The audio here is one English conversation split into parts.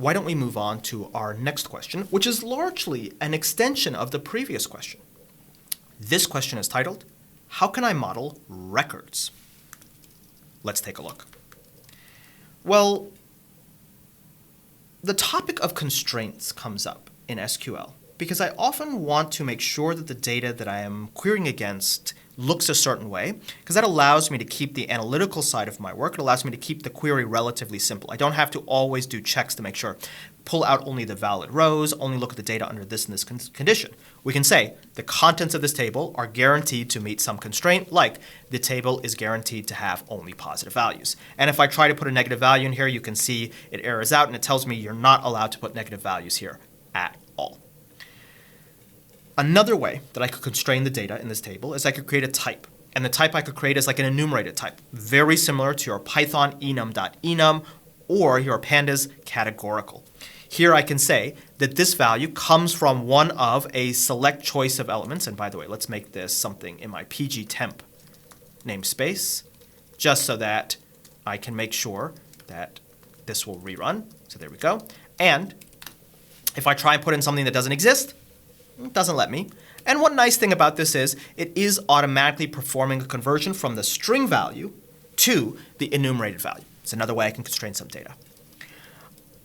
why don't we move on to our next question, which is largely an extension of the previous question. This question is titled, how can I model records? Let's take a look. Well, the topic of constraints comes up in SQL because I often want to make sure that the data that I am querying against looks a certain way, because that allows me to keep the analytical side of my work. It allows me to keep the query relatively simple. I don't have to always do checks to make sure, pull out only the valid rows, only look at the data under this and this condition. We can say the contents of this table are guaranteed to meet some constraint, like the table is guaranteed to have only positive values. And if I try to put a negative value in here, you can see it errors out and it tells me you're not allowed to put negative values here at all. Another way that I could constrain the data in this table is I could create a type. And the type I could create is like an enumerated type, very similar to your Python enum.enum or your pandas categorical. Here I can say that this value comes from one of a select choice of elements. And by the way, let's make this something in my pgtemp namespace, just so that I can make sure that this will rerun. So there we go. And if I try and put in something that doesn't exist, it doesn't let me. And one nice thing about this is it is automatically performing a conversion from the string value to the enumerated value. It's another way I can constrain some data.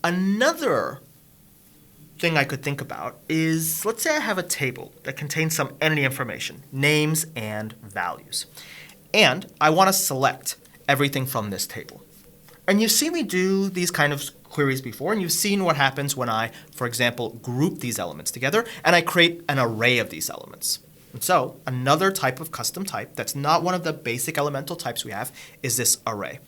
Another thing I could think about is, let's say I have a table that contains some entity information, names and values. And I want to select everything from this table. And you've seen me do these kind of queries before, and you've seen what happens when I, for example, group these elements together, and I create an array of these elements. And so another type of custom type that's not one of the basic elemental types we have is this array.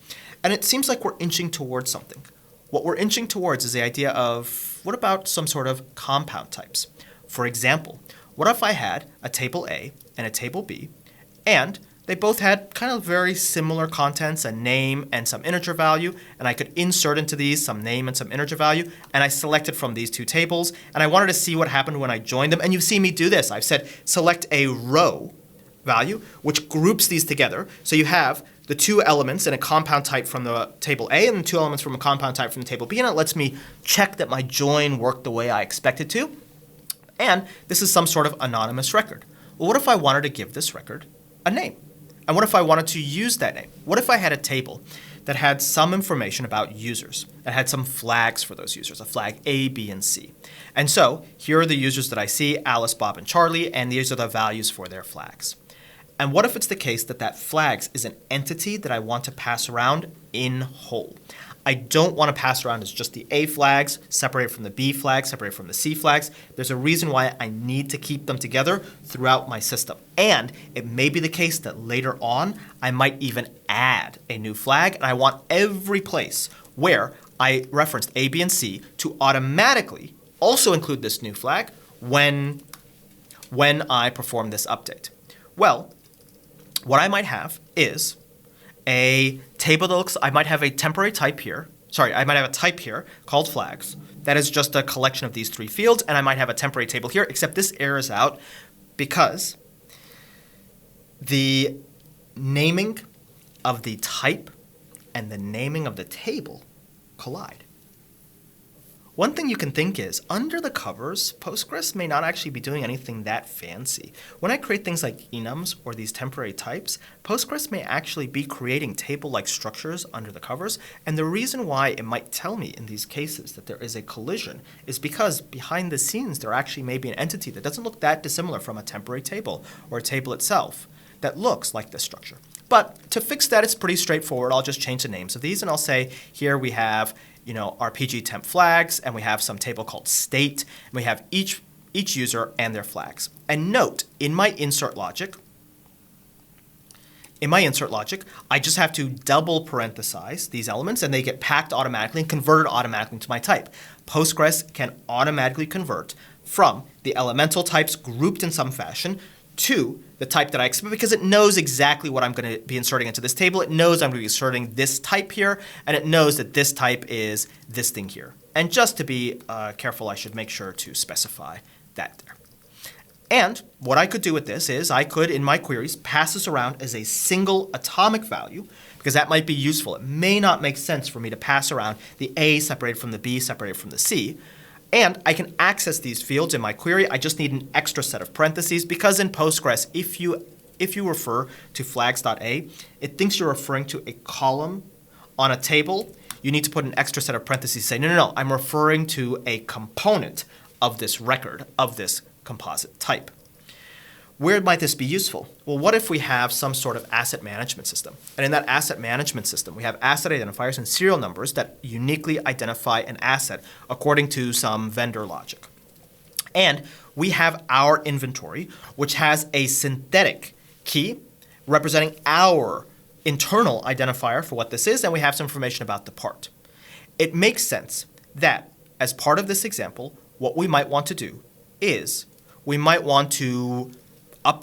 And it seems like we're inching towards something. What we're inching towards is the idea of, what about some sort of compound types? For example, what if I had a table A and a table B, and they both had kind of very similar contents, a name and some integer value, and I could insert into these some name and some integer value, and I selected from these two tables, and I wanted to see what happened when I joined them, and you've seen me do this. I've said select a row value, which groups these together. So you have the two elements in a compound type from the table A and the two elements from a compound type from the table B, and it lets me check that my join worked the way I expected to. And this is some sort of anonymous record. Well, what if I wanted to give this record a name? And what if I wanted to use that name? What if I had a table that had some information about users, that had some flags for those users, a flag A, B, and C. And so here are the users that I see, Alice, Bob, and Charlie, and these are the values for their flags. And what if it's the case that that flags is an entity that I want to pass around in whole? I don't want to pass around as just the A flags, separated from the B flags, separated from the C flags. There's a reason why I need to keep them together throughout my system. And it may be the case that later on, I might even add a new flag, and I want every place where I referenced A, B, and C to automatically also include this new flag when I perform this update. Well, what I might have is a table that looks, I might have a temporary type here. Sorry, I might have a type here called flags. That is just a collection of these three fields, and I might have a temporary table here, except this errors out because the naming of the type and the naming of the table collide. One thing you can think is, under the covers, Postgres may not actually be doing anything that fancy. When I create things like enums or these temporary types, Postgres may actually be creating table-like structures under the covers, and the reason why it might tell me in these cases that there is a collision is because behind the scenes there actually may be an entity that doesn't look that dissimilar from a temporary table or a table itself that looks like this structure. But to fix that, it's pretty straightforward. I'll just change the names of these, and I'll say here we have our pgtemp flags, and we have some table called state, and we have each user and their flags. And note, in my insert logic, I just have to double parenthesize these elements, and they get packed automatically and converted automatically into my type. Postgres can automatically convert from the elemental types grouped in some fashion to the type that I expect, because it knows exactly what I'm going to be inserting into this table. It knows I'm going to be inserting this type here, and it knows that this type is this thing here. And just to be careful, I should make sure to specify that there. And what I could do with this is I could, in my queries, pass this around as a single atomic value because that might be useful. It may not make sense for me to pass around the A separated from the B separated from the C. And I can access these fields in my query. I just need an extra set of parentheses because in Postgres, if you refer to flags.a, it thinks you're referring to a column on a table. You need to put an extra set of parentheses saying, no, I'm referring to a component of this record, of this composite type. Where might this be useful? Well, what if we have some sort of asset management system? And in that asset management system, we have asset identifiers and serial numbers that uniquely identify an asset according to some vendor logic. And we have our inventory, which has a synthetic key representing our internal identifier for what this is, and we have some information about the part. It makes sense that as part of this example, what we might want to do is we might want to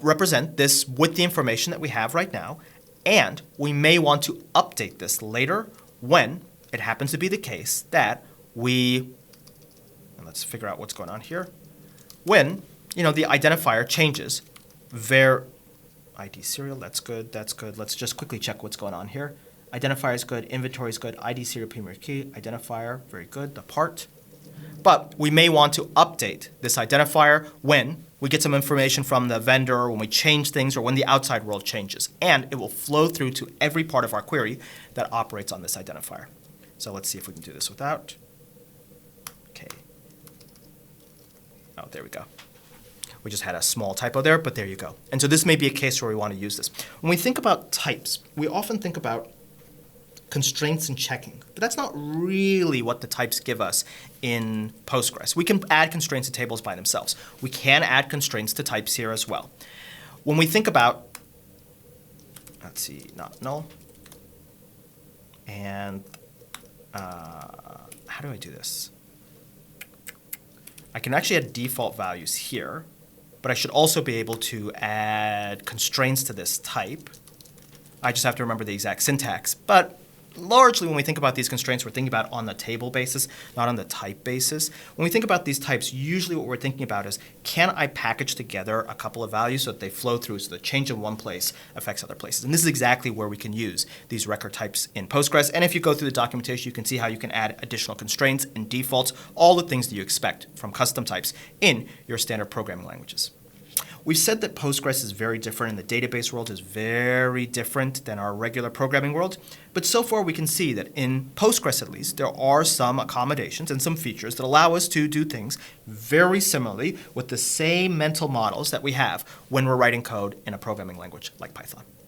represent this with the information that we have right now, and we may want to update this later when it happens to be the case that and let's figure out what's going on here, when the identifier changes. ID serial, that's good. Let's just quickly check what's going on here. Identifier is good, inventory is good, ID serial primary key, identifier, very good, the part. But we may want to update this identifier when we get some information from the vendor, when we change things, or when the outside world changes. And it will flow through to every part of our query that operates on this identifier. So let's see if we can do this without. Okay. Oh, there we go. We just had a small typo there, but there you go. And so this may be a case where we want to use this. When we think about types, we often think about constraints and checking, but that's not really what the types give us in Postgres. We can add constraints to tables by themselves. We can add constraints to types here as well. When we think about, let's see, not null, and how do I do this? I can actually add default values here, but I should also be able to add constraints to this type. I just have to remember the exact syntax, but largely when we think about these constraints, we're thinking about on the table basis, not on the type basis. When we think about these types, usually what we're thinking about is, can I package together a couple of values so that they flow through, so the change in one place affects other places? And this is exactly where we can use these record types in Postgres. And if you go through the documentation, you can see how you can add additional constraints and defaults, all the things that you expect from custom types in your standard programming languages. We've said that Postgres is very different and the database world is very different than our regular programming world. But so far we can see that in Postgres at least, there are some accommodations and some features that allow us to do things very similarly with the same mental models that we have when we're writing code in a programming language like Python.